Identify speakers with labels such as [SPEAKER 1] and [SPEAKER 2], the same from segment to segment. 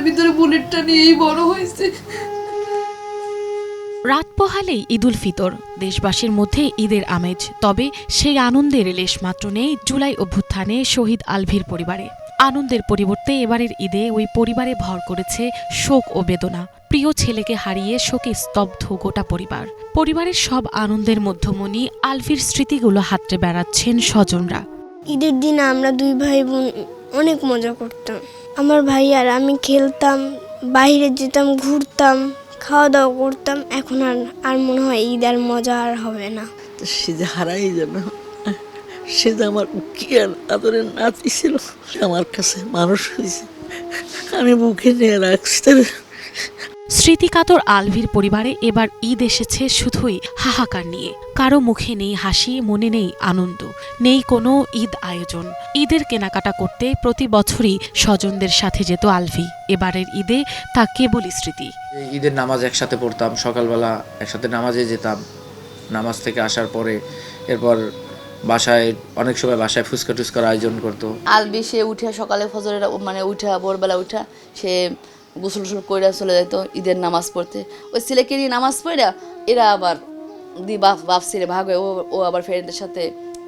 [SPEAKER 1] ভিতরে বুলেটটা নিয়েই বড় হয়েছে।
[SPEAKER 2] রাত পোহালেই ঈদুল ফিতর, দেশবাসীর মধ্যে ঈদের আমেজ। তবে সেই আনন্দের লেশমাত্র নেই জুলাই অভ্যুত্থানে শহীদ আলভির পরিবারে। আনন্দের পরিবর্তে এবারের ঈদে ওই পরিবারে ভর করেছে শোক ও বেদনা। প্রিয় ছেলেকে হারিয়ে শোকে স্তব্ধ গোটা পরিবার। পরিবারের সব আনন্দের মধ্যমণি আলভির স্মৃতিগুলো হাতড়ে বেড়াচ্ছেন স্বজনরা।
[SPEAKER 3] ঈদের দিন আমরা দুই ভাই বোন অনেক মজা করতাম। আমার ভাই আর আমি খেলতাম, বাইরে যেতাম, ঘুরতাম, খাওয়া দাওয়া করতাম। এখন আর মনে হয় ঈদ আর মজা আর হবে না।
[SPEAKER 4] সে যে হারাই যাবে, সে যে আমার কি আর আদরের নাতি ছিল, আমার কাছে মানুষ হয়েছে, আমি বুকে নিয়ে রাখছি।
[SPEAKER 2] স্মৃতিকাতর আলভির পরিবারে এবার ঈদ এসেছে শুধুই হাহাকার নিয়ে। কারো মুখে নেই হাসি, মনে নেই আনন্দ, নেই কোনো ঈদ আয়োজন। ঈদের কেনাকাটা করতে প্রতি বছরই স্বজনদের সাথে যেত আলভি। এবারের ঈদে তা কেবলই স্মৃতি।
[SPEAKER 5] ঈদের নামাজ একসাথে পড়তাম, সকালবেলা একসাথে নামাজে যেতাম। নামাজ থেকে আসার পরে এরপর বাসায় অনেক সময় বাসায় ফুচকা টুচকার আয়োজন করতো।
[SPEAKER 1] আলবি সে উঠে সকালে ফজরের মানে উঠা ভোরবেলা উঠা সে গোসল টোসল কইরা চলে যেত ঈদের নামাজ পড়তে। ওই ছেলেকে নিয়ে নামাজ পড়া এরা আবার বাপ ছেলে ভাগ হয়ে ও আবার ফ্রেন্ডদের সাথে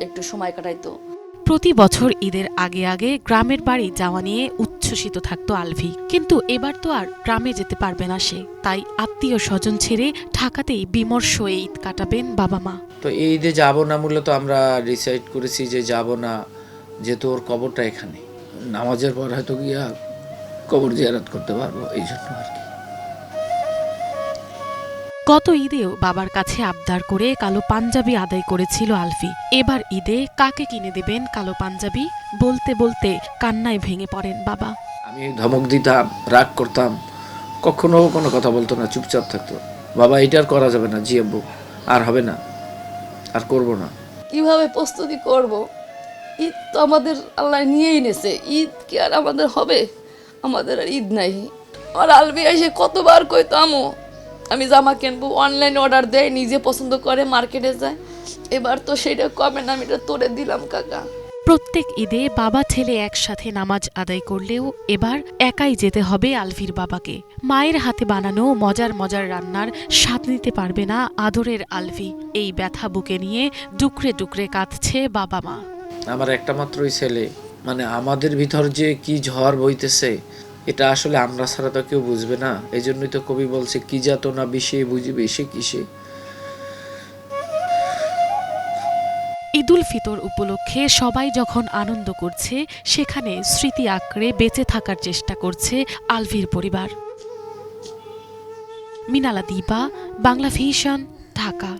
[SPEAKER 1] একটু সময় কাটাইতো।
[SPEAKER 2] প্রতি বছর ঈদের আগে আগে গ্রামের বাড়ি যাওয়া নিয়ে উচ্ছ্বসিত থাকতো আলভি। কিন্তু এবার তো আর গ্রামে যেতে পারবে না সে। তাই আত্মীয় স্বজন ছেড়ে ঢাকাতেই বিমর্ষ এই ঈদ কাটাবেন বাবা মা।
[SPEAKER 5] তো এই ঈদে যাবো না, মূলত আমরা ডিসাইড করেছি যে যাব না, যেহেতু ওর কবরটা এখানে। নামাজের পর হয়তো গিয়া কবর জিয়ারত করতে পারবো, এই জন্য আর কি।
[SPEAKER 2] গত ঈদেও বাবার কাছে আবদার করে কালো পাঞ্জাবি আদায় করেছিল আলফি। এবার ঈদে কাকে কিনে দেবেন কালো পাঞ্জাবি বলতে বলতে কান্নায় ভেঙে পড়েন বাবা।
[SPEAKER 5] আমি ধমক দিতাম, রাগ করতাম, কখনো কোনো কথা বলতো না, চুপচাপ থাকতো। বাবা এটা আর করা যাবে না, জি আব্বু আর হবে না, আর করব না।
[SPEAKER 1] কিভাবে প্রস্তুতি করব? ঈদ তো আমাদের আল্লাহ নিয়েই নেছে, ঈদ কি আর আমাদের হবে? আমাদের আর ঈদ নাই। আর আলবি এসে কতবার কইতো আমু আমি জামা কিনবো, অনলাইন অর্ডার দেয়, নিজে পছন্দ করে মার্কেটে যায়। এবার তো সেটা কমে না, আমি এটা তোরে দিলাম কাকা।
[SPEAKER 2] প্রত্যেক ঈদে বাবা ছেলে একসাথে নামাজ আদায় করলেও এবার একাই যেতে হবে আলভির বাবাকে। মায়ের হাতে বানানো মজার মজার রান্নার স্বাদ নিতে পারবে না আদরের আলভি। এই ব্যথা বুকে নিয়ে ডুকরে ডুকরে কাঁদছে বাবা মা।
[SPEAKER 5] আমার একটা মাত্রই ছেলে, মানে আমাদের ভিতর যে কি ঝড় বইতেছে এটা আসলে আমরা ছাড়া তো কেউ বুঝবে না। এই জন্যই তো কবি বলছে, কি যাতনা বিষে বুঝিবে সে কিসে।
[SPEAKER 2] ঈদুল ফিতর উপলক্ষে সবাই যখন আনন্দ করছে, সেখানে স্মৃতি আঁকড়ে বেঁচে থাকার চেষ্টা করছে আলভির পরিবার। মিনালা দীপা, বাংলা ভিশন, ঢাকা।